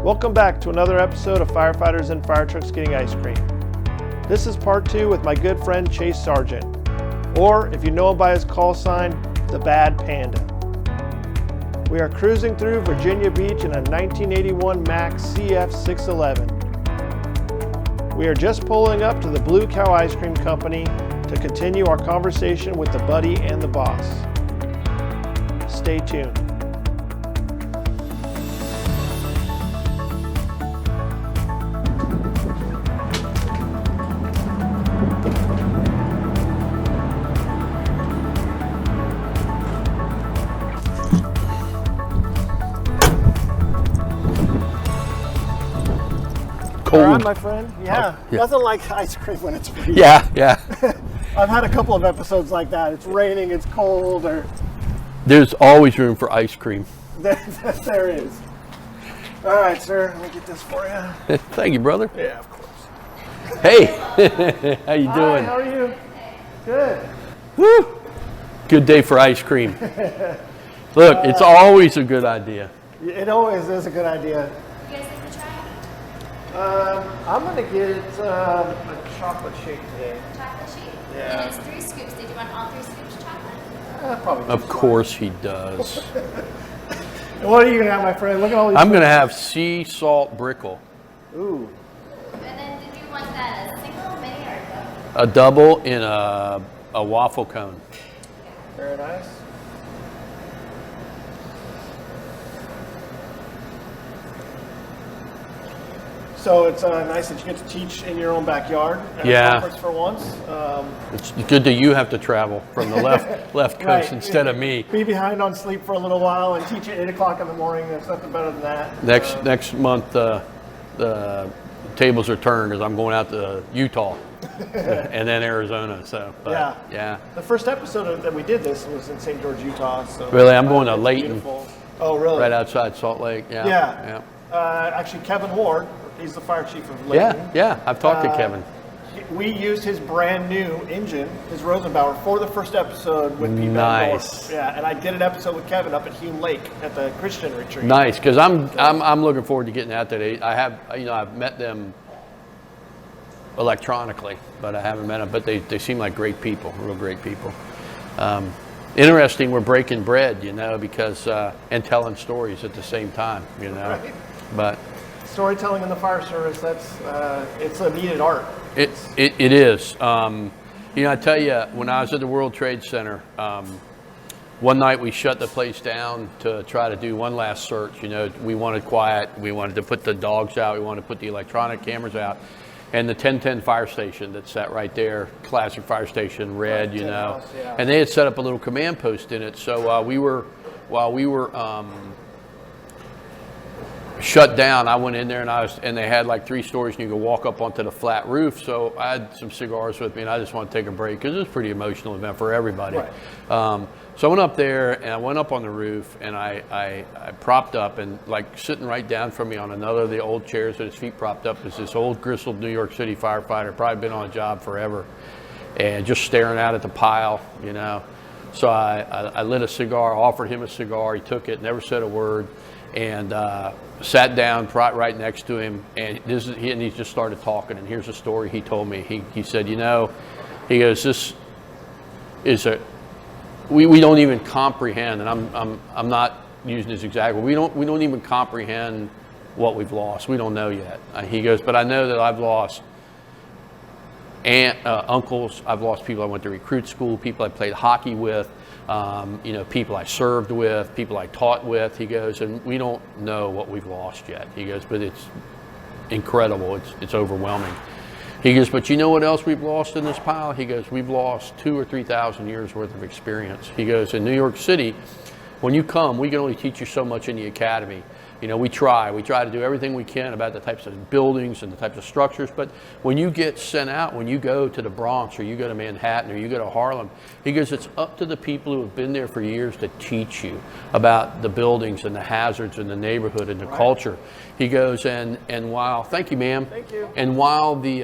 Welcome back to another episode of Firefighters and Fire Trucks Getting Ice Cream. This is part 2 with my good friend Chase Sargent, or if you know him by his call sign, the Bad Panda. We are cruising through Virginia Beach in a 1981 Mack CF611. We are just pulling up to the Blue Cow Ice Cream Company to continue our conversation with the buddy and the boss. Stay tuned. All right, my friend. Yeah. Nothing like ice cream when it's freezing. Yeah. I've had a couple of episodes like that. It's raining, it's cold, or... There's always room for ice cream. There is. All right, sir. Let me get this for you. Thank you, brother. Yeah, of course. Hey, how you doing? Hi, how are you? Good. Woo! Good day for ice cream. Look, it's always a good idea. It always is a good idea. You guys like to try? I'm going to get a chocolate shake today. Chocolate shake? Yeah. And it's 3 scoops. Did you want all 3 scoops chocolate? Probably. Of course he does. What are you going to have, my friend? Look at all these. I'm going to have sea salt brickle. Ooh. And then did you want that a single, mini, or a double? A double in a waffle cone. Very nice. So it's nice that you get to teach in your own backyard at a conference for once. It's good that you have to travel from the left coast Right. instead of me. Be behind on sleep for a little while and teach at 8 o'clock in the morning. There's nothing better than that. Next month, the tables are turned as I'm going out to Utah and then Arizona. So, yeah. The first episode that we did this was in St. George, Utah. So Really, I'm going to it's Layton. beautiful. Oh, really? Right outside Salt Lake. Yeah. Actually, Kevin Ward, he's the fire chief of Layton. Yeah. I've talked to Kevin. We used his brand new engine, his Rosenbauer, for the first episod with Pete Van Nice. Dorn. Yeah, and I did an episode with Kevin up at Hume Lake at the Christian retreat. Nice, because I'm looking forward to getting out there. I've met them electronically, but I haven't met them. But they seem like great people, real great people. Interesting, we're breaking bread, because and telling stories at the same time, Right. But Storytelling in the fire service, that's it's a needed art. it is. I tell you, when I was at the World Trade Center, one night we shut the place down to try to do one last search. We wanted quiet. We wanted to put the dogs out. We wanted to put the electronic cammers out. And the 1010 fire station that sat right there, classic fire station, red, House, yeah. And they had set up a little command post in it. So while we were shut down, I went in there and they had like 3 stories and you could walk up onto the flat roof. So I had some cigars with me and I just wanted to take a break because it was a pretty emotional event for everybody. Right. So I went up there and I went up on the roof and I propped up, and like sitting right down from me on another of the old chairs with his feet propped up is this old grizzled New York City firefighter, probably been on a job forever, and just staring out at the pile, So I lit a cigar, offered him a cigar, he took it, never said a word, and sat down right next to him, and he just started talking. And here's a story he told me. He said, he goes, this is we don't even comprehend, and I'm not using this exactly. We don't even comprehend what we've lost. We don't know yet. He goes, but I know that I've lost uncles. I've lost people I went to recruit school, people I played hockey with, people I served with, people I taught with. He goes, and we don't know what we've lost yet. He goes, but it's incredible. It's overwhelming. He goes, but you know what else we've lost in this pile? He goes, we've lost 2,000 or 3,000 years worth of experience. He goes, in New York City, when you come, we can only teach you so much in the academy. We try to do everything we can about the types of buildings and the types of structures, but when you get sent out, when you go to the Bronx or you go to Manhattan or you go to Harlem, he goes, it's up to the people who have been there for years to teach you about the buildings and the hazards in the neighborhood and the culture. He goes, and while, thank you, ma'am. Thank you. And while the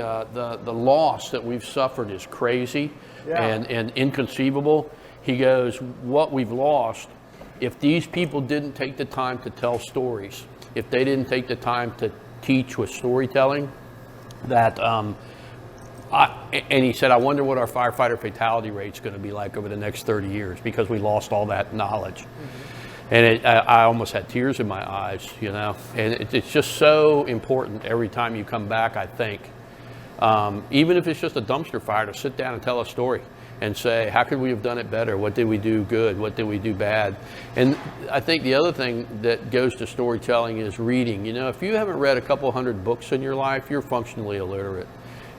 loss that we've suffered is crazy and inconceivable, he goes, what we've lost if these people didn't take the time to tell stories, if they didn't take the time to teach with storytelling, that, and he said, I wonder what our firefighter fatality rate's going to be like over the next 30 years because we lost all that knowledge. And I almost had tears in my eyes, you know, and it's just so important every time you come back, I think. Even if it's just a dumpster fire, to sit down and tell a story and say, how could we have done it better? What did we do good? What did we do bad? And I think the other thing that goes to storytelling is reading. You know, if you haven't read a couple hundred books in your life, you're functionally illiterate.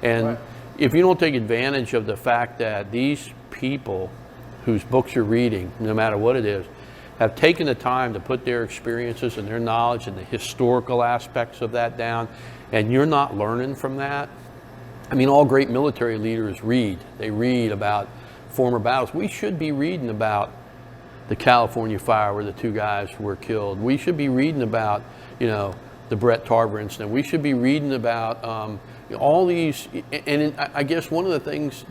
And if you don't take advantage of the fact that these people whose books you're reading, no matter what it is, have taken the time to put their experiences and their knowledge and the historical aspects of that down, and you're not learning from that. I mean, all great military leaders read. They read about former battles. We should be reading about the California fire where the 2 guys were killed. We should be reading about, you know, the Brett Tarver incident. We should be reading about all these, and I guess one of the things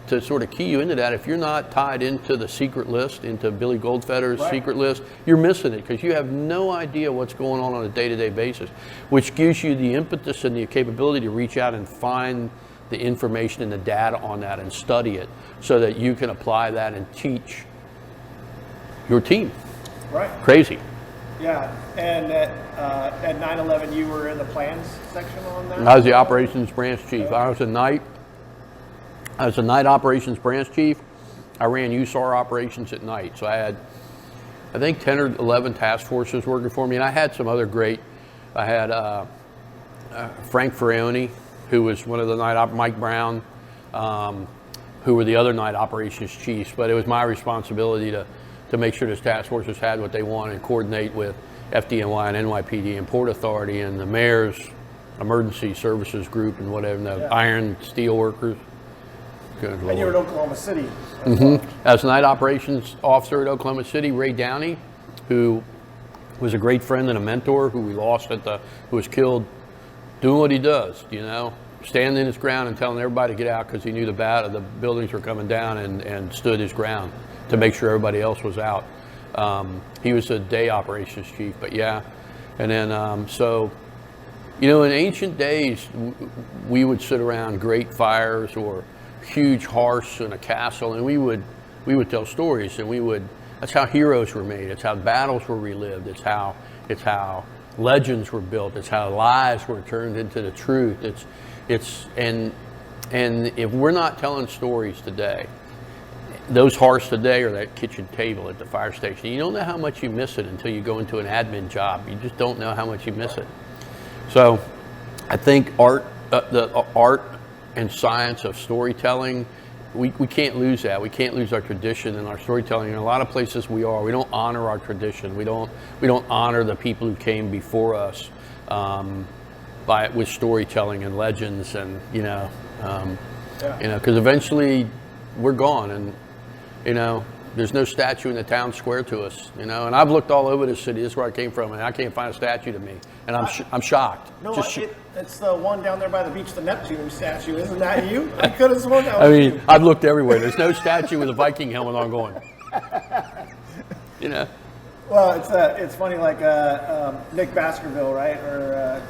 to sort of key you into that, if you're not tied into the secret list, into Billy Goldfeder's secret list, you're missing it because you have no idea what's going on a day-to-day basis, which gives you the impetus and the capability to reach out and find the information and the data on that and study it so that you can apply that and teach your team. Right. Crazy. Yeah, and at 9/11, you were in the plans section on that? I was the operations branch chief. I was a night operations branch chief. I ran USAR operations at night. So I had, I think, 10 or 11 task forces working for me. And I had some other great, I had Frank Ferrioni, who was one of the night Mike Brown, who were the other night operations chiefs. But it was my responsibility to make sure those task forces had what they wanted and coordinate with FDNY and NYPD and Port Authority and the mayor's emergency services group and whatever, the iron steel workers. Good Lord. And you were in Oklahoma City. As night operations officer at Oklahoma City, Ray Downey, who was a great friend and a mentor, who we lost who was killed doing what he does, you know, standing his ground and telling everybody to get out because he knew the buildings were coming down and stood his ground to make sure everybody else was out. He was a day operations chief, but yeah. And then, so, you know, in ancient days, we would sit around great fires or huge hearths in a castle, and we would tell stories, and that's how heroes were made. It's how battles were relived. It's how legends were built. It's how lies were turned into the truth. And if we're not telling stories today, those hearths today are that kitchen table at the fire station. You don't know how much you miss it until you go into an admin job. You just don't know how much you miss it. So I think the art and science of storytelling, we can't lose that. We can't lose our tradition and our storytelling. In a lot of places we don't honor our tradition. We don't honor the people who came before us with storytelling and legends, and you know, because eventually we're gone, and you know, there's no statue in the town square to us, you know. And I've looked all over the city. This is where I came from, and I can't find a statue to me, and I'm shocked. No, it's the one down there by the beach, the Neptune statue. Isn't that you? I could have sworn that was I mean, you. I've looked everywhere. There's no statue with a Viking helmet on going. You know. Well, it's funny, like Nick Baskerville, right? Or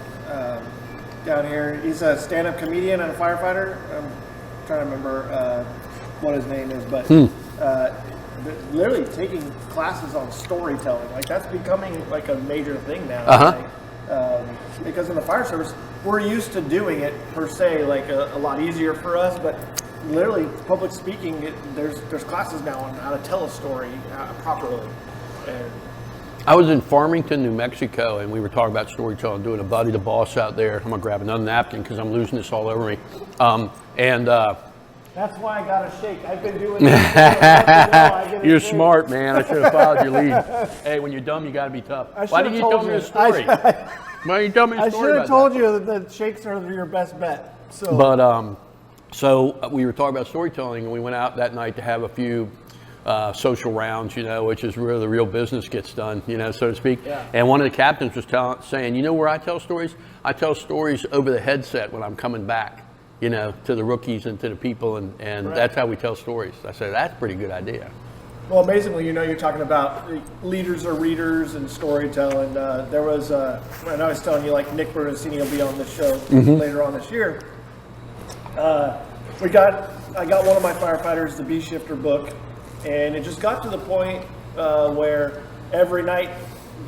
down here, he's a stand-up comedian and a firefighter. I'm trying to remember what his name is, but literally taking classes on storytelling, like that's becoming like a major thing now. Because in the fire service, we're used to doing it per se, like a lot easier for us, but literally public speaking, there's classes now on how to tell a story properly. And I was in Farmington, New Mexico, and we were talking about storytelling, doing a Buddy the Boss out there. I'm gonna grab another napkin because I'm losing this all over me. That's why I got a shake. I've been doing this. You're smart, man. I should have followed your lead. Hey, when you're dumb, you got to be tough. Why didn't you tell me a story? Why didn't you tell me a story? I should have told you that shakes are your best bet. So. But so we were talking about storytelling, and we went out that night to have a few social rounds, you know, which is where the real business gets done, you know, so to speak. Yeah. And one of the captains was saying, you know where I tell stories? I tell stories over the headset when I'm coming back, you know, to the rookies and to the people, and that's how we tell stories. I said, that's a pretty good idea. Well, amazingly, you're talking about leaders or readers and storytelling. There was, when I was telling you, like Nick Bernasini will be on the show later on this year. I got one of my firefighters, the B Shifter book, and it just got to the point where every night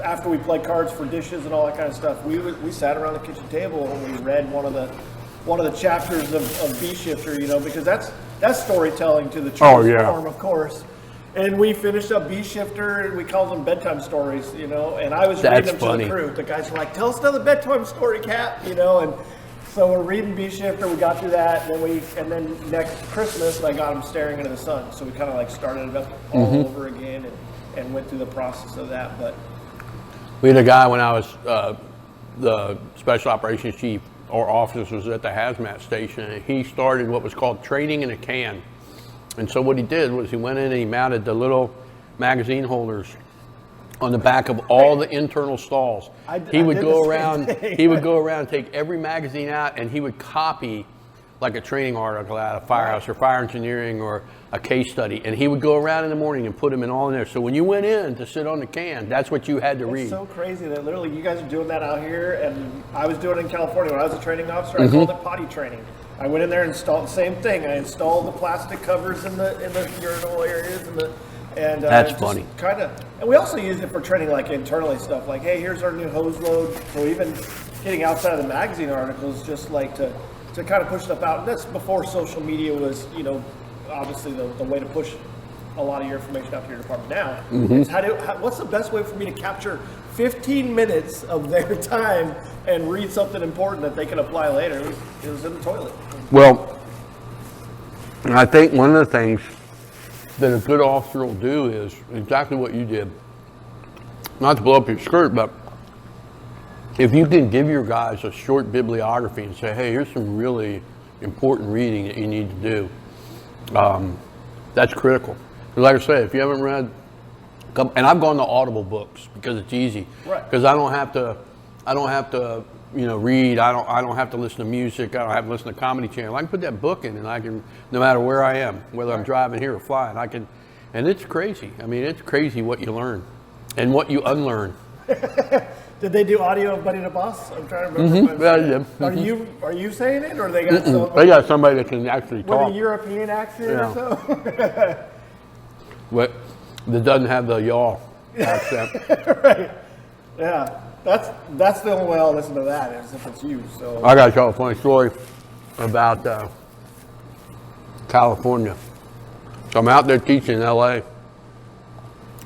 after we played cards for dishes and all that kind of stuff, we sat around the kitchen table and we read one of the chapters of B Shifter, because that's storytelling to the truest form, of course. And we finished up B Shifter, and we called them bedtime stories, and I was reading them to the crew. The guys were like, "Tell us another bedtime story, Cap," and so we're reading B Shifter. We got through that, and then next Christmas, I got them Staring into the Sun. So we kind of like started it up all over again and went through the process of that. But we had a guy when I was the special operations chief. Our office was at the hazmat station, and he started what was called training in a can. And so what he did was he went in and he mounted the little magazine holders on the back of all the internal stalls. He would go around, take every magazine out, and he would copy like a training article out of firehouse or fire engineering or a case study. And he would go around in the morning and put them in all in there. So when you went in to sit on the can, that's what you had to read. It's so crazy that literally you guys are doing that out here, and I was doing it in California when I was a training officer. I called it potty training. I went in there and installed the same thing. I installed the plastic covers in the urinal areas and that's funny. And we also use it for training, like internally stuff. Like, hey, here's our new hose load. So even getting outside of the magazine articles, just like to kind of push stuff out. And that's before social media was, obviously the way to push a lot of your information out to your department now. Is what's the best way for me to capture 15 minutes of their time and read something important that they can apply later? It was in the toilet. Well, I think one of the things that a good officer will do is exactly what you did. Not to blow up your skirt, but if you can give your guys a short bibliography and say, hey, here's some really important reading that you need to do, that's critical. Like I say, if you haven't read, and I've gone to Audible books because it's easy. Right. Because I don't have to read. I don't have to listen to music. I don't have to listen to comedy channel. I can put that book in, and I can, no matter where I am, whether I'm driving here or flying, I can, and it's crazy. I mean, it's crazy what you learn and what you unlearn. Did they do audio of Buddy the Boss? I'm trying to remember. Yeah, Are you saying it, or they got they got somebody that can actually talk with a European accent or so? But that doesn't have the y'all accent. Right. Yeah. That's the only way I'll listen to that is if it's you. So I got to tell a funny story about California. So I'm out there teaching in LA,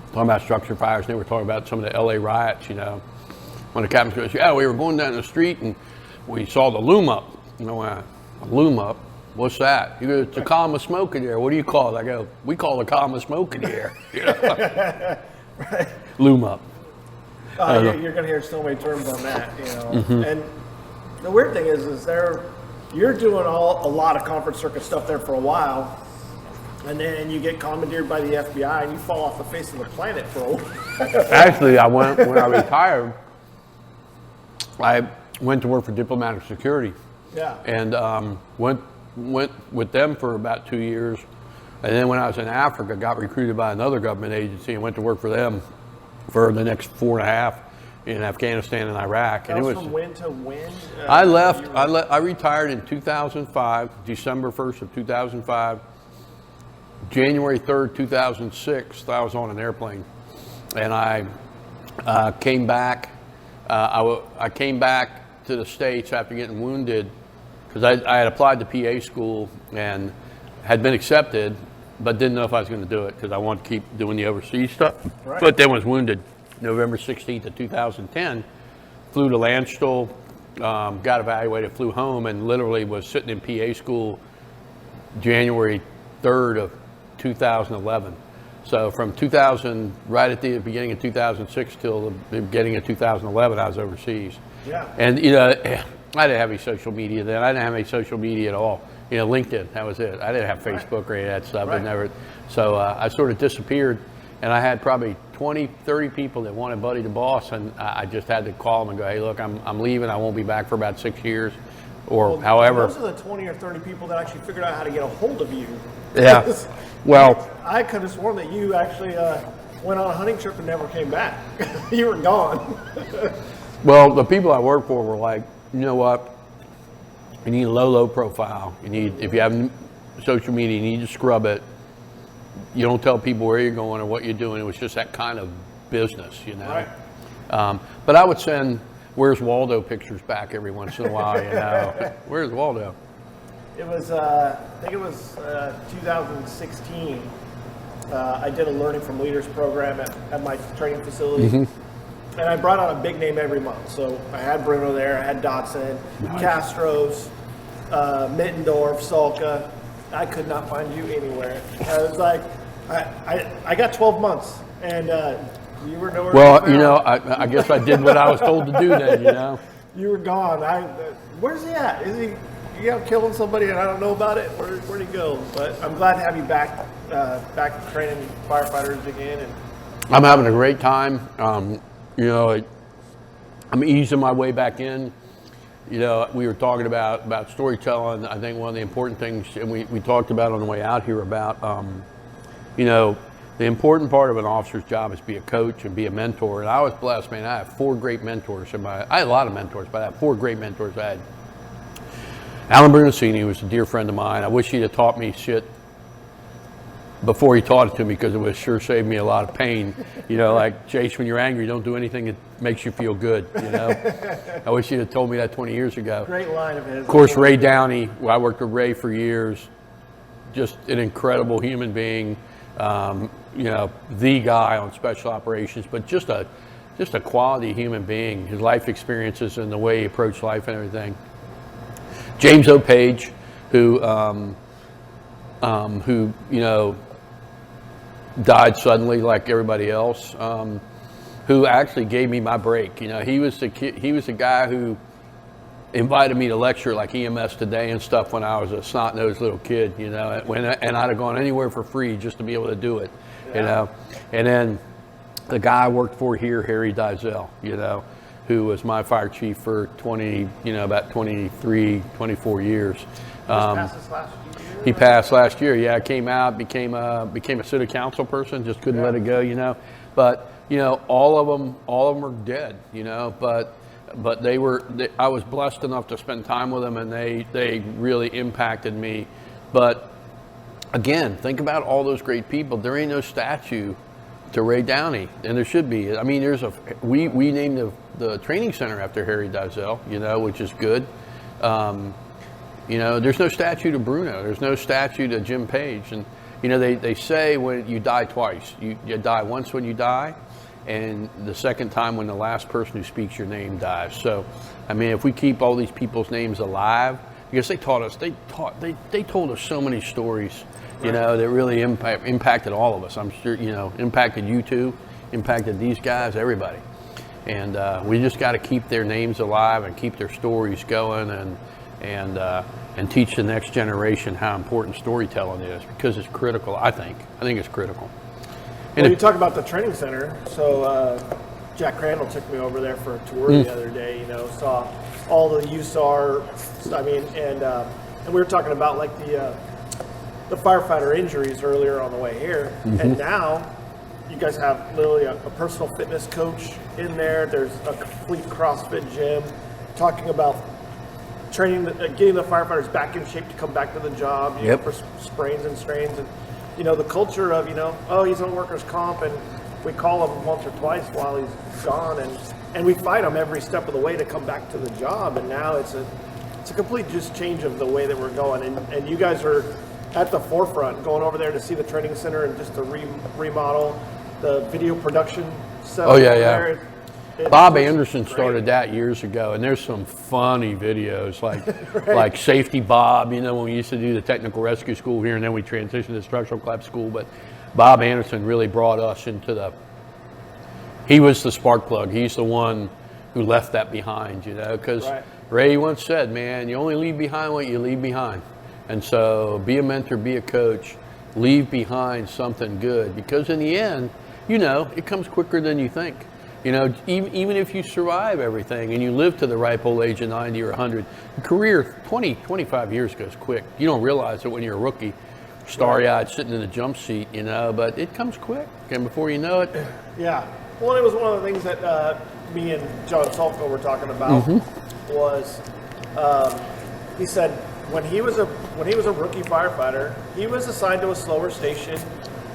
talking about structure fires, and they were talking about some of the LA riots, When the captain goes, yeah, we were going down the street and we saw the loom up. A loom up? What's that? He goes, it's a column of smoke in the air. What do you call it? I go, we call it a column of smoke in the air. Right. Loom up. You're going to hear so many terms on that, And the weird thing is you're doing a lot of conference circuit stuff there for a while, and then you get commandeered by the FBI and you fall off the face of the planet for a while. Actually, when I retired, I went to work for diplomatic security. Yeah. And went with them for about 2 years. And then when I was in Africa, got recruited by another government agency and went to work for them for the next 4.5 in Afghanistan and Iraq. That was from when to when? I retired in 2005, December 1st of 2005. January 3rd, 2006, I was on an airplane. And I came back. I came back to the States after getting wounded because I had applied to PA school and had been accepted, but didn't know if I was going to do it because I wanted to keep doing the overseas stuff. Right. But then was wounded November 16th of 2010, flew to Landstuhl, got evaluated, flew home, and literally was sitting in PA school January 3rd of 2011. So from 2000, right at the beginning of 2006 till the beginning of 2011, I was overseas. Yeah. And, I didn't have any social media then. I didn't have any social media at all. LinkedIn, that was it. I didn't have Facebook or any of that stuff. Right. So I sort of disappeared, and I had probably 20, 30 people that wanted Buddy the Boss, and I just had to call them and go, hey, look, I'm leaving. I won't be back for about 6 years, or however. Those are the 20 or 30 people that actually figured out how to get a hold of you. Yeah. Well, I could have sworn that you actually went on a hunting trip and never came back. You were gone. well, the people I work for were like, you know what? You need a low profile. You need, if you have social media, you need to scrub it. You don't tell people where you're going or what you're doing. It was just that kind of business, you know. Right. But I would send Where's Waldo pictures back every once in a while, you know. Where's Waldo? It was, I think it was 2016. I did a Learning from Leaders program at my training facility. Mm-hmm. And I brought out a big name every month. So I had Bruno there, I had Dotson, nice. Castros, Mittendorf, Salka. I could not find you anywhere. I was like, I got 12 months, and you were nowhere. Well, you know, I guess I did what I was told to do then, you know. You were gone. Where's he at? Is he killing somebody and I don't know about it? Where'd he go? But I'm glad to have you back training firefighters again. And I'm having a great time. You know, I'm easing my way back in. You know, we were talking about storytelling. I think one of the important things, and we talked about on the way out here about, you know, the important part of an officer's job is be a coach and be a mentor. And I was blessed, man. I have 4 great mentors. I had a lot of mentors, but I had 4 great mentors. I had Alan Brunacini was a dear friend of mine. I wish he'd have taught me shit before he taught it to me, because it would sure saved me a lot of pain. You know, like, Chase, when you're angry, don't do anything that makes you feel good, you know. I wish he'd have told me that 20 years ago. Great line of his. Of course, Ray Downey. I worked with Ray for years. Just an incredible human being. You know, the guy on special operations, but just a quality human being. His life experiences and the way he approached life and everything. James O'Page, who you know, died suddenly like everybody else, who actually gave me my break. You know, he was the guy who invited me to lecture like EMS Today and stuff when I was a snot-nosed little kid, you know, and I'd have gone anywhere for free just to be able to do it, you know. And then the guy I worked for here, Harry Dizell, you know, who was my fire chief for about 23, 24 years. He passed last year. Yeah, I came out, became a city council person, just couldn't let it go, you know. But, you know, all of them are dead, you know, but I was blessed enough to spend time with them, and they really impacted me. But again, think about all those great people. There ain't no statue to Ray Downey, and there should be. I mean, we named the training center after Harry Dizell, you know, which is good. You know, there's no statue to Bruno. There's no statue to Jim Page. And, you know, they say when you die twice. You die once when you die, and the second time when the last person who speaks your name dies. So, I mean, if we keep all these people's names alive, because they told us so many stories, you know, that really impacted all of us. I'm sure, you know, impacted you too, impacted these guys, everybody. And we just got to keep their names alive and keep their stories going, and teach the next generation how important storytelling is, because it's critical. I think it's critical. Well, you talk about the training center. So Jack Crandall took me over there for a tour the other day. You know, saw all the USAR. I mean, and we were talking about like the firefighter injuries earlier on the way here, and now you guys have literally a personal fitness coach in there. There's a complete CrossFit gym, talking about training, getting the firefighters back in shape to come back to the job, you know, for sprains and strains. And, you know, the culture of, you know, oh, he's on workers' comp, and we call him once or twice while he's gone, and we fight him every step of the way to come back to the job. And now it's a complete just change of the way that we're going. And you guys are at the forefront, going over there to see the training center and just to remodel the video production setup. Oh, yeah. Bob Anderson started that years ago, and there's some funny videos like like Safety Bob, you know, when we used to do the technical rescue school here, and then we transitioned to structural collapse school. But Bob Anderson really brought us into he was the spark plug. He's the one who left that behind, you know, because Ray once said, man, you only leave behind what you leave behind. And so be a mentor, be a coach, leave behind something good, because in the end, you know, it comes quicker than you think. You know, even if you survive everything and you live to the ripe old age of 90 or 100, your career, 20, 25 years goes quick. You don't realize it when you're a rookie. starry-eyed, sitting in the jump seat, you know, but it comes quick, and before you know it, Yeah. Well, it was one of the things that me and John Salko were talking about was he said when he was a rookie firefighter, he was assigned to a slower station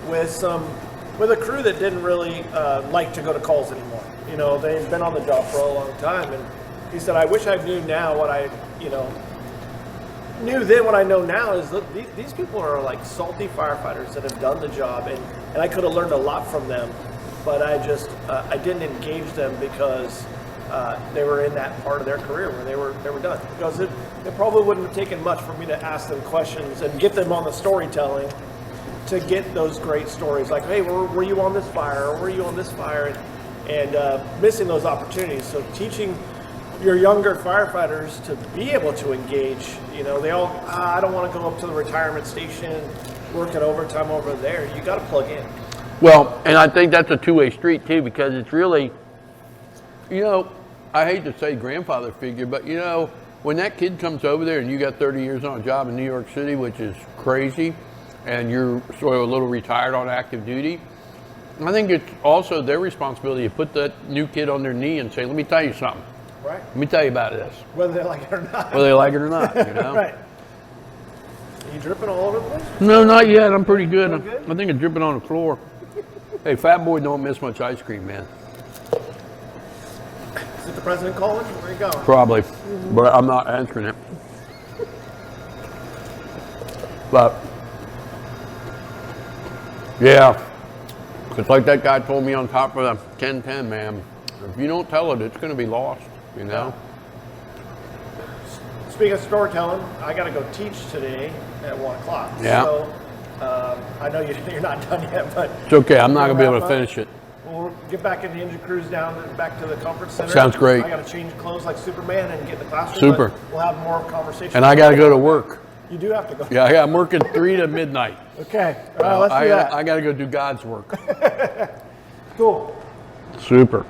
with a crew that didn't really like to go to calls anymore. You know, they've been on the job for a long time, and he said, I wish I knew now what I, knew then what I know now is that these people are like salty firefighters that have done the job, and I could have learned a lot from them, but I just I didn't engage them because they were in that part of their career where they were done. Because it probably wouldn't have taken much for me to ask them questions and get them on the storytelling to get those great stories like, hey, were you on this fire, or were you on this fire, and missing those opportunities. So teaching your younger firefighters to be able to engage, they all, I don't want to go up to the retirement station, working overtime over there. You got to plug in. well, and I think that's a two-way street too, because it's really, I hate to say grandfather figure, but when that kid comes over there and you got 30 years on a job in New York City, which is crazy, and you're sort of a little retired on active duty, I think it's also their responsibility to put that new kid on their knee and say, let me tell you something. Right. Let me tell you about this. Whether they like it or not. Whether they like it or not, Right. Are you dripping all over the place? No, not yet. I'm pretty good. Doing good? I think it's dripping on the floor. Hey, fat boy don't miss much ice cream, man. Is it the president calling? Where are you going? Probably, but I'm not answering it. But, yeah, it's like that guy told me on top of the 1010, man. If you don't tell it, it's going to be lost, Speaking of storytelling, I got to go teach today at 1 o'clock. Yeah. So I know you're not done yet, but It's okay. I'm not going to be able to finish it. We'll get back in the engine cruise down and back to the conference center. Sounds great. I got to change clothes like Superman and get in the classroom. Super. But we'll have more conversation. And I got to go to work. You do have to go. Yeah, I'm working 3 to midnight. Okay. All right, let's do that. I got to go do God's work. Cool. Super.